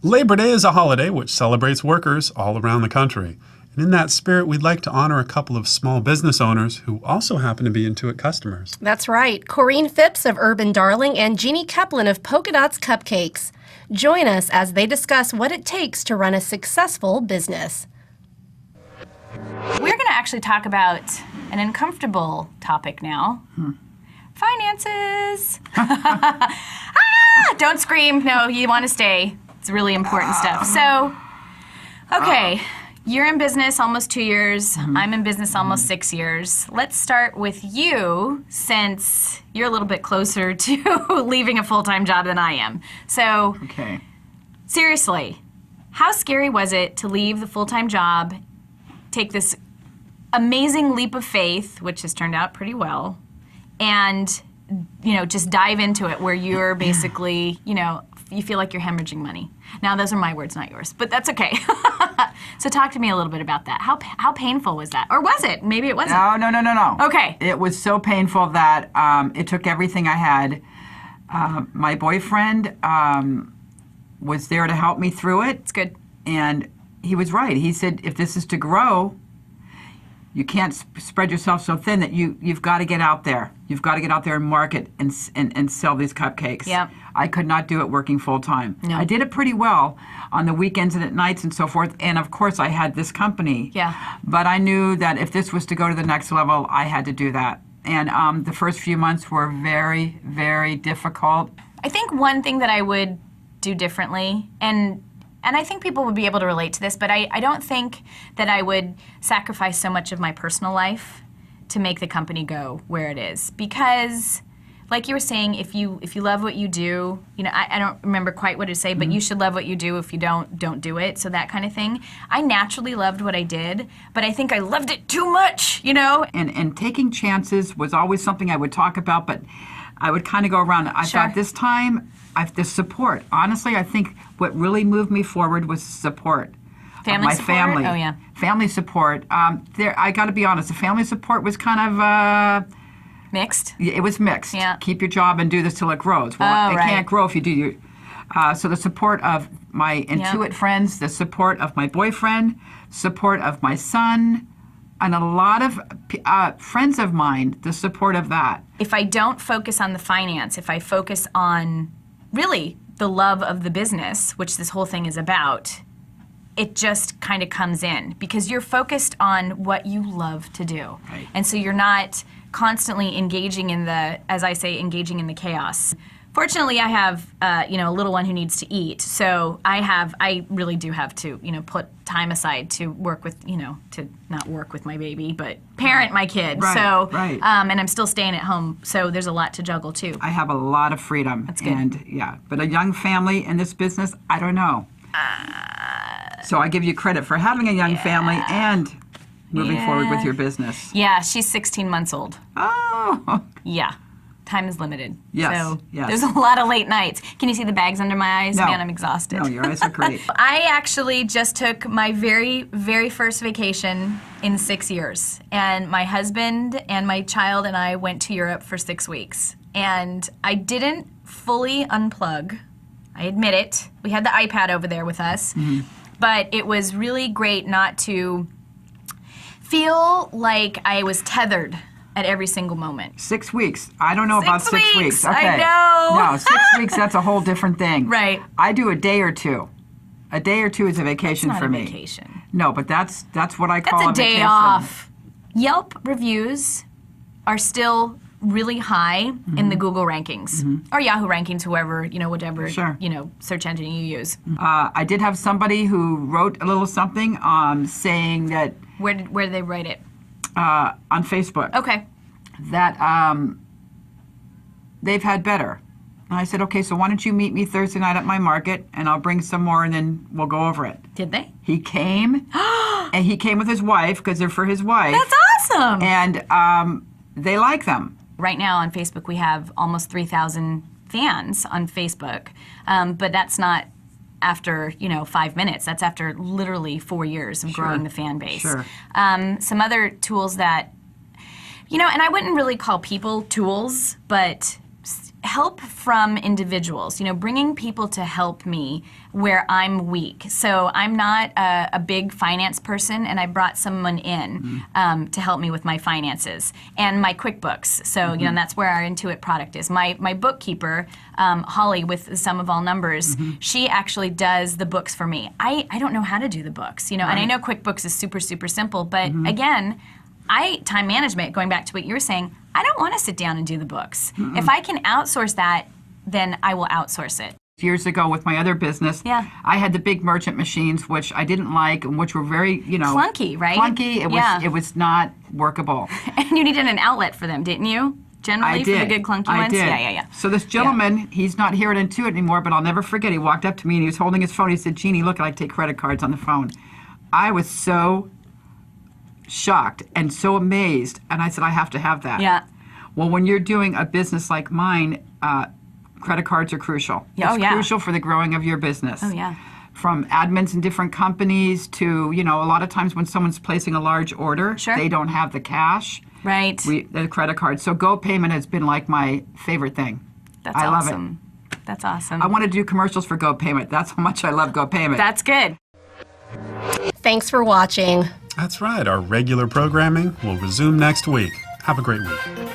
Labor Day is a holiday which celebrates workers all around the country. And in that spirit, we'd like to honor a couple of small business owners who also happen to be Intuit customers. That's right. Corrine Phipps of Urban Darling and Jeannie Caplener of Polka Dots Cupcakes. Join us as they discuss what it takes to run a successful business. We're going to actually talk about an uncomfortable topic now. Finances. Don't scream. No, you want to stay. It's really important stuff. So, okay, you're in business almost 2 years. I'm in business almost 6 years. Let's start with you, since you're a little bit closer to leaving a full-time job than I am. So, Okay. seriously, how scary was it to leave the full-time job, take this amazing leap of faith, which has turned out pretty well, and, you know, just dive into it where you're basically, you know, you feel like you're hemorrhaging money. Now, those are my words, not yours, but that's okay. So talk to me a little bit about that. How painful was that? Or was it? Maybe it wasn't. No. Okay. It was so painful that it took everything I had. My boyfriend was there to help me through it. It's good. And he was right. He said, if this is to grow, you can't spread yourself so thin that you've got to get out there. You've got to get out there and market and sell these cupcakes. Yep. I could not do it working full time. No. I did it pretty well on the weekends and at nights and so forth. And of course, I had this company. Yeah. But I knew that if this was to go to the next level, I had to do that. And the first few months were very, very difficult. I think one thing that I would do differently, and I think people would be able to relate to this, but I don't think that I would sacrifice so much of my personal life to make the company go where it is. Because, like you were saying, if you love what you do, you know, I don't remember quite what to say, but you should love what you do. If you don't do it, so that kind of thing. I naturally loved what I did, but I think I loved it too much, you know? And taking chances was always something I would talk about, but I would kind of go around. I Sure. thought this time, the support. Honestly, I think what really moved me forward was support. Family of my support? family. Oh, yeah. Family support. I got to be honest, the family support was kind of, Mixed? it was mixed. Yeah. Keep your job and do this till it grows. Well, Oh, it right. can't grow if you do your... so the support of my Intuit friends, the support of my boyfriend, support of my son, and a lot of friends of mine, the support of that. If I don't focus on the finance, if I focus on really the love of the business, which this whole thing is about, it just kind of comes in because you're focused on what you love to do. Right. And so you're not constantly engaging in the, as I say, engaging in the chaos. Fortunately, I have, you know, a little one who needs to eat, so I really do have to, you know, put time aside to work with, you know, to not work with my baby, but parent my kid. Right, so, right. And I'm still staying at home, so there's a lot to juggle too. I have a lot of freedom. That's good. And yeah, but a young family in this business, I don't know. So I give you credit for having a young family and moving forward with your business. Yeah, she's 16 months old. Oh, Yeah. Time is limited. Yes, So yes. there's a lot of late nights. Can you see the bags under my eyes? No. Man, I'm exhausted. no, your eyes are great. I actually just took my very, very first vacation in 6 years. And my husband and my child and I went to Europe for 6 weeks. And I didn't fully unplug. I admit it. We had the iPad over there with us. But it was really great not to feel like I was tethered at every single moment. 6 weeks. I don't know about 6 weeks. weeks. I Okay. know. No, 6 weeks, that's a whole different thing. Right. I do a day or two. A day or two is a vacation Not for a me. vacation. No, but that's what I call That's a day vacation. off. Yelp reviews are still really high in the Google rankings or Yahoo rankings, whoever, you know, whatever, Sure. you know, search engine you use. I did have somebody who wrote a little something saying that Where did they write it? on Facebook Okay. that they've had better. And I said, okay, so why don't you meet me Thursday night at my market, and I'll bring some more, and then we'll go over it. Did they? He came, and he came with his wife, because they're for his wife. That's awesome. And they like them. Right now on Facebook, we have almost 3,000 fans on Facebook, but that's not after, you know, 5 minutes. That's after literally 4 years of growing the fan base. Sure. Some other tools that, you know, and I wouldn't really call people tools, but help from individuals, bringing people to help me where I'm weak. So I'm not a big finance person, and I brought someone in to help me with my finances and my QuickBooks. So, that's where our Intuit product is. My bookkeeper, Holly, with Sum of All Numbers, she actually does the books for me. I don't know how to do the books, and I know QuickBooks is super, super simple, but again, time management, going back to what you were saying, I don't want to sit down and do the books. If I can outsource that, then I will outsource it. Years ago with my other business, I had the big merchant machines, which I didn't like and which were very, clunky, right? Clunky. It was not workable. And you needed an outlet for them, didn't you? Generally, for the good clunky ones? I did. Yeah. So this gentleman, he's not here at Intuit anymore, but I'll never forget, he walked up to me and he was holding his phone. He said, "Jeannie, look, I take credit cards on the phone." I was so shocked and so amazed, and I said, "I have to have that." Yeah. Well, when you're doing a business like mine, credit cards are crucial. Yeah, it's crucial for the growing of your business. Oh, yeah. From admins in different companies to, a lot of times when someone's placing a large order, they don't have the cash. Right. The credit card. So GoPayment has been like my favorite thing. I love it. That's awesome. I want to do commercials for GoPayment. That's how much I love GoPayment. That's good. Thanks for watching. That's right. Our regular programming will resume next week. Have a great week.